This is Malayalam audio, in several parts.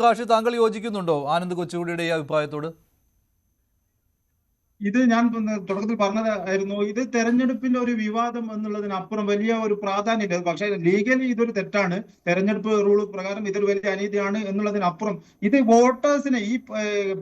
റാഷിദ്, താങ്കൾ യോജിക്കുന്നുണ്ടോ ആനന്ദ് കൊച്ചുകുടിയുടെ ഈ അഭിപ്രായത്തോട്? ഇത് ഞാൻ തുടക്കത്തിൽ പറഞ്ഞതായിരുന്നു. ഇത് തെരഞ്ഞെടുപ്പിന്റെ ഒരു വിവാദം എന്നുള്ളതിനപ്പുറം വലിയ ഒരു പ്രാധാന്യമില്ല. പക്ഷേ ലീഗലി ഇതൊരു തെറ്റാണ്. തെരഞ്ഞെടുപ്പ് റൂൾ പ്രകാരം ഇതൊരു വലിയ അനീതിയാണ് എന്നുള്ളതിനപ്പുറം ഇത് വോട്ടേഴ്സിനെ, ഈ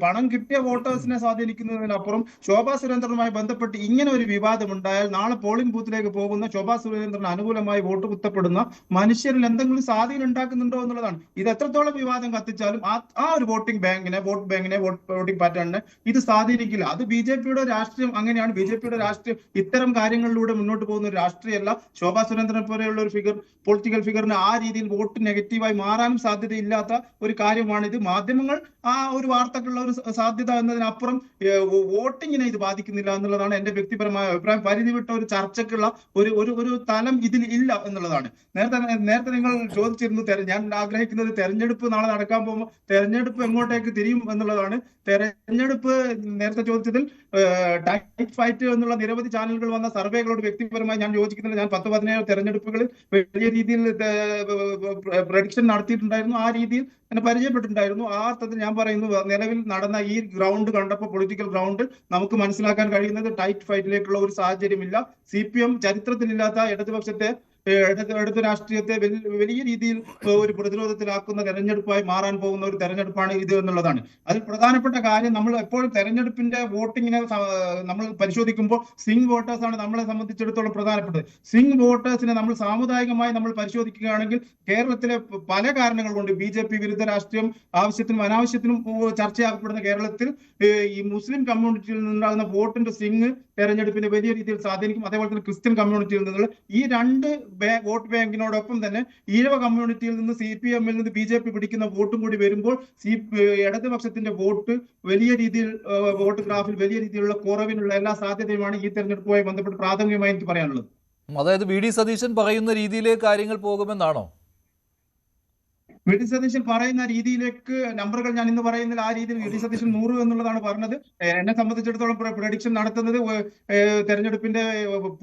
പണം കിട്ടിയ വോട്ടേഴ്സിനെ സ്വാധീനിക്കുന്നതിനപ്പുറം ശോഭാ സുരേന്ദ്രനുമായി ബന്ധപ്പെട്ട് ഇങ്ങനെ ഒരു വിവാദം ഉണ്ടായാൽ നാളെ പോളിംഗ് ബൂത്തിലേക്ക് പോകുന്ന ശോഭാ സുരേന്ദ്രന് അനുകൂലമായി വോട്ട് കുത്തപ്പെടുന്ന മനുഷ്യരിൽ എന്തെങ്കിലും സ്വാധീനം ഉണ്ടാക്കുന്നുണ്ടോ എന്നുള്ളതാണ്. ഇത് എത്രത്തോളം വിവാദം കത്തിച്ചാലും ആ ഒരു വോട്ടിംഗ് ബാങ്കിനെ, വോട്ടിംഗ് പാറ്റേണിനെ ഇത് സ്വാധീനിക്കില്ല. അത് ബി.ജെ.പിയുടെ രാഷ്ട്രീയം അങ്ങനെയാണ്. ബി.ജെ.പിയുടെ രാഷ്ട്രീയം ഇത്തരം കാര്യങ്ങളിലൂടെ മുന്നോട്ട് പോകുന്ന ഒരു രാഷ്ട്രീയമല്ല. ശോഭാ സുരേന്ദ്രനെ പോലെയുള്ള ഒരു പൊളിറ്റിക്കൽ ഫിഗറിന് ആ രീതിയിൽ വോട്ട് നെഗറ്റീവായി മാറാനും സാധ്യതയില്ലാത്ത ഒരു കാര്യമാണിത്. മാധ്യമങ്ങൾ ആ ഒരു വാർത്തക്കുള്ള ഒരു സാധ്യത എന്നതിനപ്പുറം വോട്ടിങ്ങിനെ ഇത് ബാധിക്കുന്നില്ല എന്നുള്ളതാണ് എന്റെ വ്യക്തിപരമായ അഭിപ്രായം. പരിധി വിട്ട ഒരു ചർച്ചയ്ക്കുള്ള ഒരു തലം ഇതിൽ ഇല്ല എന്നുള്ളതാണ്. നേരത്തെ നിങ്ങൾ ചോദിച്ചിരുന്നു, ഞാൻ ആഗ്രഹിക്കുന്നത് തെരഞ്ഞെടുപ്പ് നാളെ നടക്കാൻ പോകുമ്പോൾ തെരഞ്ഞെടുപ്പ് എങ്ങോട്ടേക്ക് തിരിയും എന്നുള്ളതാണ്. തെരഞ്ഞെടുപ്പ് നേരത്തെ ചോദിച്ചതിൽ ടൈറ്റ് ഫൈറ്റ് എന്നുള്ള നിരവധി ചാനലുകൾ വന്ന സർവേകളോട് വ്യക്തിപരമായി ഞാൻ യോജിക്കുന്നില്ല. ഞാൻ 10-17 തെരഞ്ഞെടുപ്പുകളിൽ വലിയ രീതിയിൽ പ്രഡിക്ഷൻ നടത്തിയിട്ടുണ്ടായിരുന്നു. ആ രീതിയിൽ എന്നെ പരിചയപ്പെട്ടിട്ടുണ്ടായിരുന്നു. ആ അർത്ഥത്തിൽ ഞാൻ പറയുന്നു, നിലവിൽ നടന്ന ഈ ഗ്രൗണ്ട് കണ്ടപ്പോൾ, പൊളിറ്റിക്കൽ ഗ്രൗണ്ട് നമുക്ക് മനസ്സിലാക്കാൻ കഴിയുന്നത് ടൈറ്റ് ഫൈറ്റിലേക്കുള്ള ഒരു സാഹചര്യമില്ല. CPM ചരിത്രത്തിലില്ലാത്ത ഇടതുപക്ഷത്തെ, ഇടതു രാഷ്ട്രീയത്തെ വലിയ രീതിയിൽ ഒരു പ്രതിരോധത്തിലാക്കുന്ന തെരഞ്ഞെടുപ്പായി മാറാൻ പോകുന്ന ഒരു തെരഞ്ഞെടുപ്പാണ് ഇത് എന്നുള്ളതാണ്. അതിൽ പ്രധാനപ്പെട്ട കാര്യം, നമ്മൾ എപ്പോഴും തെരഞ്ഞെടുപ്പിന്റെ വോട്ടിങ്ങിനെ നമ്മൾ പരിശോധിക്കുമ്പോൾ സ്വിംഗ് വോട്ടേഴ്സ് ആണ് നമ്മളെ സംബന്ധിച്ചിടത്തോളം പ്രധാനപ്പെട്ടത്. സ്വിംഗ് വോട്ടേഴ്സിനെ നമ്മൾ സാമുദായികമായി നമ്മൾ പരിശോധിക്കുകയാണെങ്കിൽ കേരളത്തിലെ പല കാരണങ്ങൾ കൊണ്ട് BJP വിരുദ്ധ രാഷ്ട്രീയം ആവശ്യത്തിനും അനാവശ്യത്തിനും ചർച്ചയാക്കപ്പെടുന്ന കേരളത്തിൽ ഈ മുസ്ലിം കമ്മ്യൂണിറ്റിയിൽ നിന്നുണ്ടാകുന്ന വോട്ടിന്റെ സ്വിംഗ് തെരഞ്ഞെടുപ്പിനെ വലിയ രീതിയിൽ സ്വാധീനിക്കും. അതേപോലെ തന്നെ ക്രിസ്ത്യൻ കമ്മ്യൂണിറ്റിയിൽ നിന്നുള്ള ഈ രണ്ട് വോട്ട് ബാങ്കിനോടൊപ്പം തന്നെ ഈഴവ കമ്മ്യൂണിറ്റിയിൽ നിന്ന് CPM-ൽ നിന്ന് BJP പിടിക്കുന്ന വോട്ടും കൂടി വരുമ്പോൾ ഇടതുപക്ഷത്തിന്റെ വോട്ട് വലിയ രീതിയിൽ, വോട്ട് ഗ്രാഫിൽ വലിയ രീതിയിലുള്ള കുറവിനുള്ള എല്ലാ സാധ്യതയുമാണ് ഈ തെരഞ്ഞെടുപ്പുമായി ബന്ധപ്പെട്ട് പ്രാഥമികമായി എനിക്ക് പറയാനുള്ളത്. അതായത് VD സതീശൻ പറയുന്ന രീതിയിലേക്ക് കാര്യങ്ങൾ പോകുമെന്നാണോ? VD സതീശൻ പറയുന്ന രീതിയിലേക്ക് നമ്പറുകൾ ഞാൻ ഇന്ന് പറയുന്നില്ല. ആ രീതിയിൽ VD സതീശൻ 100 എന്നുള്ളതാണ് പറഞ്ഞത്. എന്നെ സംബന്ധിച്ചിടത്തോളം പ്രഡിക്ഷൻ നടത്തുന്നത് തെരഞ്ഞെടുപ്പിന്റെ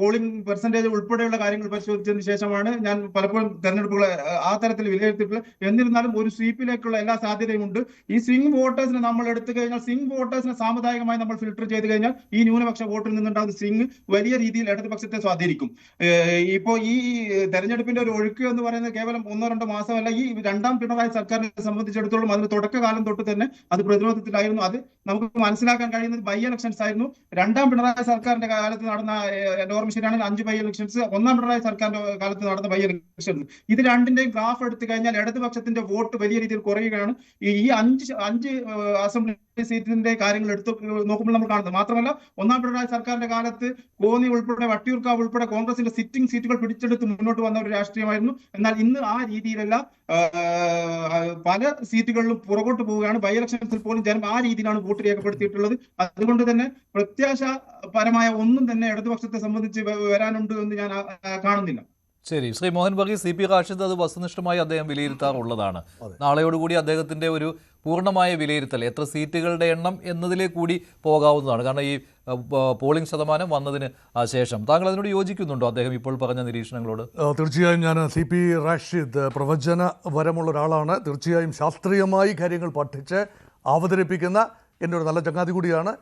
പോളിംഗ് പെർസെന്റേജ് ഉൾപ്പെടെയുള്ള കാര്യങ്ങൾ പരിശോധിച്ചതിന് ശേഷമാണ് ഞാൻ പലപ്പോഴും തെരഞ്ഞെടുപ്പുകളെ ആ തരത്തിൽ വിലയിരുത്തിയിട്ടുള്ളത്. എന്നിരുന്നാലും ഒരു സ്വീപ്പിലേക്കുള്ള എല്ലാ സാധ്യതയും ഉണ്ട്. ഈ സ്വിംഗ് വോട്ടേഴ്സിനെ നമ്മൾ എടുത്തു കഴിഞ്ഞാൽ, സ്വിംഗ് വോട്ടേഴ്സിനെ സാമുദായികമായി നമ്മൾ ഫിൽട്ടർ ചെയ്ത് കഴിഞ്ഞാൽ ഈ ന്യൂനപക്ഷ വോട്ടിൽ നിന്നുണ്ടാകുന്ന സ്വിംഗ് വലിയ രീതിയിൽ ഇടതുപക്ഷത്തെ സ്വാധീനിക്കും. ഇപ്പോ ഈ തെരഞ്ഞെടുപ്പിന്റെ ഒരു ഒഴുക്ക് എന്ന് പറയുന്നത് കേവലം 1-2 മാസമല്ല. ഈ രണ്ടാം പിണറായി സർക്കാരിനെ സംബന്ധിച്ചിടത്തോളം അതിന് തുടക്കകാലം തൊട്ട് തന്നെ അത് പ്രതിരോധത്തിലായിരുന്നു. അത് നമുക്ക് മനസ്സിലാക്കാൻ കഴിയുന്നത് ബൈ ഇലക്ഷൻസ് ആയിരുന്നു. രണ്ടാം പിണറായി സർക്കാരിന്റെ കാലത്ത് നടന്ന, എന്റെ ഓർമ്മ ശരിയാണെങ്കിൽ 5 ബൈ ഇലക്ഷൻസ്, ഒന്നാം പിണറായി സർക്കാരിന്റെ കാലത്ത് നടന്ന ബൈ ഇലക്ഷൻസ്. ഇത് രണ്ടിന്റെയും ഗ്രാഫ് എടുത്തു കഴിഞ്ഞാൽ ഇടതുപക്ഷത്തിന്റെ വോട്ട് വലിയ രീതിയിൽ കുറയുകയാണ്. ഈ അഞ്ച് അസംബ്ലി സീറ്റിന്റെ കാര്യങ്ങൾ എടുത്ത് നോക്കുമ്പോൾ നമ്മൾ കാണുന്നത്. മാത്രമല്ല, ഒന്നാം പിണറായി സർക്കാരിന്റെ കാലത്ത് കോന്നി ഉൾപ്പെടെ, വട്ടിയൂർക്കാവ് ഉൾപ്പെടെ കോൺഗ്രസിന്റെ സിറ്റിംഗ് സീറ്റുകൾ പിടിച്ചെടുത്ത് മുന്നോട്ട് വന്ന ഒരു രാഷ്ട്രീയമായിരുന്നു. എന്നാൽ ഇന്ന് ആ രീതിയിലല്ല. പല സീറ്റുകളിലും പുറകോട്ട് പോവുകയാണ്. ബൈ ഇലക്ഷൻസിൽ പോലും ജനം ആ രീതിയിലാണ് വോട്ട് രേഖപ്പെടുത്തിയിട്ടുള്ളത്. അതുകൊണ്ട് തന്നെ പ്രത്യാശാപരമായ ഒന്നും തന്നെ ഇടതുപക്ഷത്തെ സംബന്ധിച്ച് വരാനുണ്ട് എന്ന് ഞാൻ കാണുന്നില്ല. ശരി, ശ്രീ മോഹൻ ബഗീർ, CP റാഷിദ് അത് വസ്തുനിഷ്ഠമായി അദ്ദേഹം വിലയിരുത്താറുള്ളതാണ്. നാളെയോടുകൂടി അദ്ദേഹത്തിൻ്റെ ഒരു പൂർണ്ണമായ വിലയിരുത്തൽ, എത്ര സീറ്റുകളുടെ എണ്ണം എന്നതിലേക്ക് കൂടി പോകാവുന്നതാണ്. കാരണം ഈ പോളിംഗ് ശതമാനം വന്നതിന് ശേഷം താങ്കൾ അതിനോട് യോജിക്കുന്നുണ്ടോ, അദ്ദേഹം ഇപ്പോൾ പറഞ്ഞ നിരീക്ഷണങ്ങളോട്? തീർച്ചയായും ഞാൻ CP റാഷിദ് പ്രവചന വരമുള്ള ഒരാളാണ്. തീർച്ചയായും ശാസ്ത്രീയമായി കാര്യങ്ങൾ പഠിച്ച് അവതരിപ്പിക്കുന്ന എൻ്റെ ഒരു നല്ല ചങ്ങാതി കൂടിയാണ്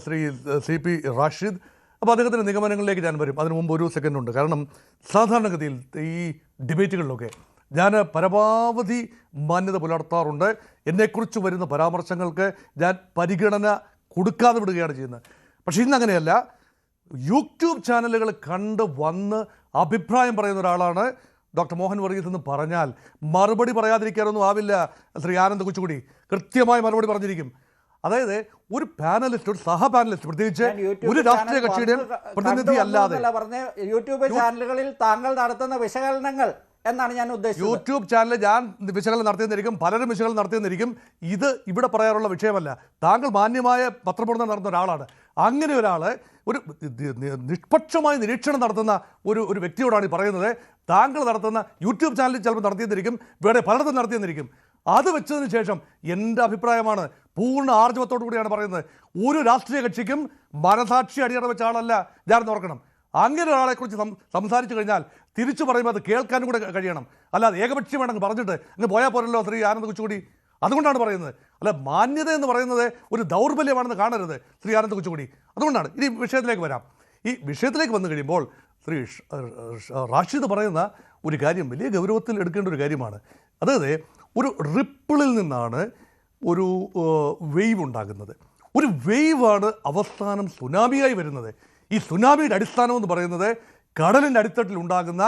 ശ്രീ CP റാഷിദ്. അപ്പോൾ അദ്ദേഹത്തിൻ്റെ നിഗമനങ്ങളിലേക്ക് ഞാൻ വരും. അതിന് മുമ്പ് ഒരു സെക്കൻഡ് ഉണ്ട്. കാരണം സാധാരണഗതിയിൽ ഈ ഡിബേറ്റുകളിലൊക്കെ ഞാൻ പരമാവധി മാന്യത പുലർത്താറുണ്ട്. എന്നെക്കുറിച്ച് വരുന്ന പരാമർശങ്ങൾക്ക് ഞാൻ പരിഗണന കൊടുക്കാതെ വിടുകയാണ് ചെയ്യുന്നത്. പക്ഷേ ഇന്നങ്ങനെയല്ല. യൂട്യൂബ് ചാനലുകൾ കണ്ട് വന്ന് അഭിപ്രായം പറയുന്ന ഒരാളാണ് ഡോക്ടർ മോഹൻ വർഗീസ് എന്ന് പറഞ്ഞാൽ മറുപടി പറയാതിരിക്കാനൊന്നും ആവില്ല. ശ്രീ ആനന്ദ് കൊച്ചുകുടി കൃത്യമായി മറുപടി പറഞ്ഞിരിക്കും. അതായത് ഒരു പാനലിസ്റ്റ്, ഒരു സഹ പാനലിസ്റ്റ്, പ്രത്യേകിച്ച് ഒരു രാഷ്ട്രീയ കക്ഷിയുടെയും പ്രതിനിധി അല്ലാതെ യൂട്യൂബ് ചാനലുകളിൽ താങ്കൾ നടത്തുന്ന വിശകലനങ്ങൾ എന്നാണ് ഞാൻ ഉദ്ദേശിച്ചത്. യൂട്യൂബ് ചാനൽ ഞാൻ വിശകലനം നടത്തിയെന്നിരിക്കും, പലരും വിശകലനം നടത്തിയെന്നിരിക്കും. ഇത് ഇവിടെ പറയാനുള്ള വിഷയമല്ല. താങ്കൾ മാന്യമായ പത്രപ്രവർത്തനം നടത്തുന്ന ഒരാളാണ്. അങ്ങനെ ഒരാൾ ഒരു നിഷ്പക്ഷമായ നിരീക്ഷണം നടത്തുന്ന ഒരു വ്യക്തിയോടാണ് ഈ പറയുന്നത്. താങ്കൾ നടത്തുന്ന യൂട്യൂബ് ചാനലിൽ ചിലപ്പോൾ നടത്തിയെന്നിരിക്കും, വേറെ പലയിടത്തും നടത്തിയെന്നിരിക്കും. അത് വെച്ചതിന് ശേഷം എൻ്റെ അഭിപ്രായമാണ്, പൂർണ്ണ ആർജവത്തോടു കൂടിയാണ് പറയുന്നത്. ഒരു രാഷ്ട്രീയ കക്ഷിക്കും മനസാക്ഷി അടിയറ വെച്ച ആളല്ല ഞാനെന്ന് ഓർക്കണം. അങ്ങനെ ഒരാളെക്കുറിച്ച് സംസാരിച്ചു കഴിഞ്ഞാൽ തിരിച്ചു പറയുമ്പോൾ അത് കേൾക്കാനും കൂടെ കഴിയണം. അല്ലാതെ ഏകപക്ഷീയമാണെങ്കിൽ പറഞ്ഞിട്ട് അങ്ങ് പോയാൽ പോരല്ലോ ശ്രീ ആനന്ദ് കൊച്ചുകുടി. അതുകൊണ്ടാണ് പറയുന്നത്. അല്ല, മാന്യത എന്ന് പറയുന്നത് ഒരു ദൗർബല്യമാണെന്ന് കാണരുത് ശ്രീ ആനന്ദ് കൊച്ചുകൂടി. അതുകൊണ്ടാണ് ഇനി വിഷയത്തിലേക്ക് വരാം. ഈ വിഷയത്തിലേക്ക് വന്നു കഴിയുമ്പോൾ ശ്രീ റാഷിദ് പറയുന്ന ഒരു കാര്യം വലിയ ഗൗരവത്തിൽ എടുക്കേണ്ട ഒരു കാര്യമാണ്. അതായത് ഒരു റിപ്പിളിൽ നിന്നാണ് ഒരു വേവ് ഉണ്ടാകുന്നത്. ഒരു വേവാണ് അവസാനം സുനാമിയായി വരുന്നത്. ഈ സുനാമിയുടെ അടിസ്ഥാനം എന്ന് പറയുന്നത് കടലിൻ്റെ അടിത്തട്ടിൽ ഉണ്ടാകുന്ന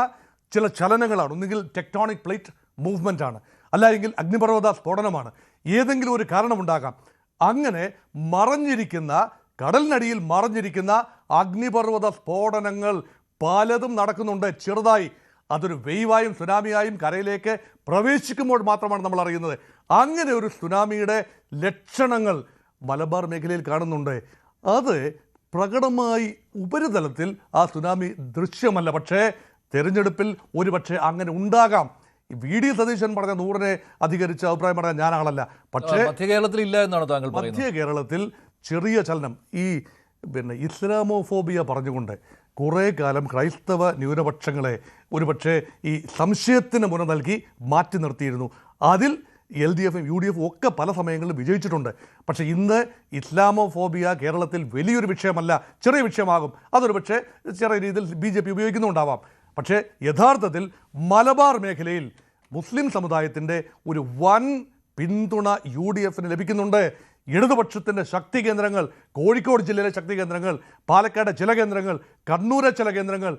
ചില ചലനങ്ങളാണ്. ഒന്നുകിൽ ടെക്ടോണിക് പ്ലേറ്റ് മൂവ്മെൻ്റ് ആണ്, അല്ലെങ്കിൽ അഗ്നിപർവ്വത സ്ഫോടനമാണ്. ഏതെങ്കിലും ഒരു കാരണമുണ്ടാകാം. അങ്ങനെ മറഞ്ഞിരിക്കുന്ന, കടലിനടിയിൽ മറഞ്ഞിരിക്കുന്ന അഗ്നിപർവ്വത സ്ഫോടനങ്ങൾ പലതും നടക്കുന്നുണ്ട്. ചെറുതായി അതൊരു വെയ്വായും സുനാമിയായും കരയിലേക്ക് പ്രവേശിക്കുമ്പോൾ മാത്രമാണ് നമ്മൾ അറിയുന്നത്. അങ്ങനെ ഒരു സുനാമിയുടെ ലക്ഷണങ്ങൾ മലബാർ മേഖലയിൽ കാണുന്നുണ്ട്. അത് പ്രകടമായി ഉപരിതലത്തിൽ ആ സുനാമി ദൃശ്യമല്ല. പക്ഷേ തെരഞ്ഞെടുപ്പിൽ ഒരുപക്ഷെ അങ്ങനെ ഉണ്ടാകാം. വി ഡി സതീശൻ പറഞ്ഞ 100-നെ അധികരിച്ച് അഭിപ്രായം പറഞ്ഞാൽ ഞാൻ ആളല്ല. പക്ഷേ മധ്യ കേരളത്തിൽ ഇല്ല എന്നാണ് താങ്കൾ പറയുന്നത്. മധ്യ കേരളത്തിൽ ചെറിയ ചലനം, ഈ ഇസ്ലാമോഫോബിയ പറഞ്ഞുകൊണ്ട് കുറേ കാലം ക്രൈസ്തവ ന്യൂനപക്ഷങ്ങളെ ഒരുപക്ഷെ ഈ സംശയത്തിന് മുന നൽകി മാറ്റി നിർത്തിയിരുന്നു. അതിൽ LDF-ഉം UDF-ഉം ഒക്കെ പല സമയങ്ങളിലും വിജയിച്ചിട്ടുണ്ട്. പക്ഷേ ഇന്ന് ഇസ്ലാമോഫോബിയ കേരളത്തിൽ വലിയൊരു വിഷയമല്ല, ചെറിയ വിഷയമാകും. അതൊരു പക്ഷേ ചെറിയ രീതിയിൽ BJP ഉപയോഗിക്കുന്നുണ്ടാവാം. പക്ഷേ യഥാർത്ഥത്തിൽ മലബാർ മേഖലയിൽ മുസ്ലിം സമുദായത്തിൻ്റെ ഒരു വൻ പിന്തുണ UDF-ന് ലഭിക്കുന്നുണ്ട്. ഇടതുപക്ഷത്തിൻ്റെ ശക്തി കേന്ദ്രങ്ങൾ, കോഴിക്കോട് ജില്ലയിലെ ശക്തി കേന്ദ്രങ്ങൾ, പാലക്കാട് ചില കേന്ദ്രങ്ങൾ, കണ്ണൂരെ ചില കേന്ദ്രങ്ങൾ,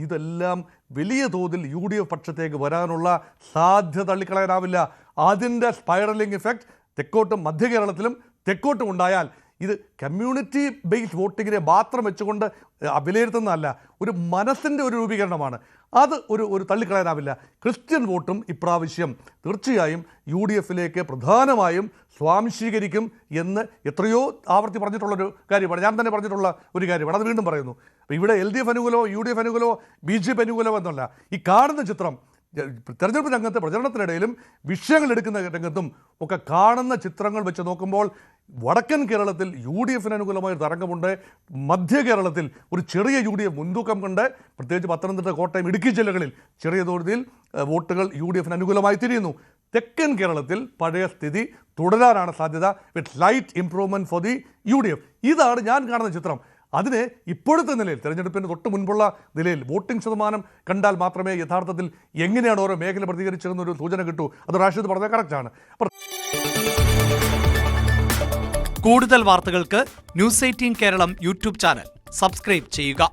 ഇതെല്ലാം വലിയ തോതിൽ UDF പക്ഷത്തേക്ക് വരാനുള്ള സാധ്യത തള്ളിക്കളയാനാവില്ല. അതിൻ്റെ സ്പൈറലിംഗ് ഇഫക്റ്റ് തെക്കോട്ടും മധ്യ കേരളത്തിലും തെക്കോട്ടും ഉണ്ടായാൽ ഇത് കമ്മ്യൂണിറ്റി ബേസ്ഡ് വോട്ടിങ്ങിനെ മാത്രം വെച്ചുകൊണ്ട് വിലയിരുത്തുന്നതല്ല, ഒരു മനസ്സിൻ്റെ ഒരു രൂപീകരണമാണ്. അത് ഒരു തള്ളിക്കളയാനാവില്ല. ക്രിസ്ത്യൻ വോട്ടും ഇപ്രാവശ്യം തീർച്ചയായും UDF-ലേക്ക് പ്രധാനമായും സ്വാംശീകരിക്കും എന്ന് എത്രയോ ആവർത്തി പറഞ്ഞിട്ടുള്ളൊരു കാര്യമാണ്. ഞാൻ തന്നെ പറഞ്ഞിട്ടുള്ള ഒരു കാര്യമാണ്. അത് വീണ്ടും പറയുന്നു. ഇവിടെ LDF അനുകൂലമോ UDF അനുകൂലമോ BJP അനുകൂലമോ എന്നല്ല. ഈ കാണുന്ന ചിത്രം തെരഞ്ഞെടുപ്പ് രംഗത്ത് പ്രചരണത്തിനിടയിലും വിഷയങ്ങൾ എടുക്കുന്ന രംഗത്തും ഒക്കെ കാണുന്ന ചിത്രങ്ങൾ വെച്ച് നോക്കുമ്പോൾ വടക്കൻ കേരളത്തിൽ UDF-ന് അനുകൂലമായ ഒരു തരംഗമുണ്ട്. മധ്യ കേരളത്തിൽ ഒരു ചെറിയ UDF മുൻതൂക്കം കൊണ്ട്, പ്രത്യേകിച്ച് പത്തനംതിട്ട, കോട്ടയം, ഇടുക്കി ജില്ലകളിൽ ചെറിയ തോതിൽ വോട്ടുകൾ UDF-ന് അനുകൂലമായി തിരിയുന്നു. തെക്കൻ കേരളത്തിൽ പഴയ സ്ഥിതി തുടരാനാണ് സാധ്യത, with light improvement for the UDF. ഇതാണ് ഞാൻ കാണുന്ന ചിത്രം. അതിന് ഇപ്പോഴത്തെ നിലയിൽ, തെരഞ്ഞെടുപ്പിന് തൊട്ട് മുൻപുള്ള നിലയിൽ വോട്ടിംഗ് ശതമാനം കണ്ടാൽ മാത്രമേ യഥാർത്ഥത്തിൽ എങ്ങനെയാണ് ഓരോ മേഖല പ്രതികരിച്ചതെന്നൊരു സൂചന കിട്ടൂ. അത് റാഷിദ് പറഞ്ഞത് കറക്റ്റാണ്. കൂടുതൽ വാർത്തകൾക്ക് news 18 Keralam YouTube channel subscribe ചെയ്യുക.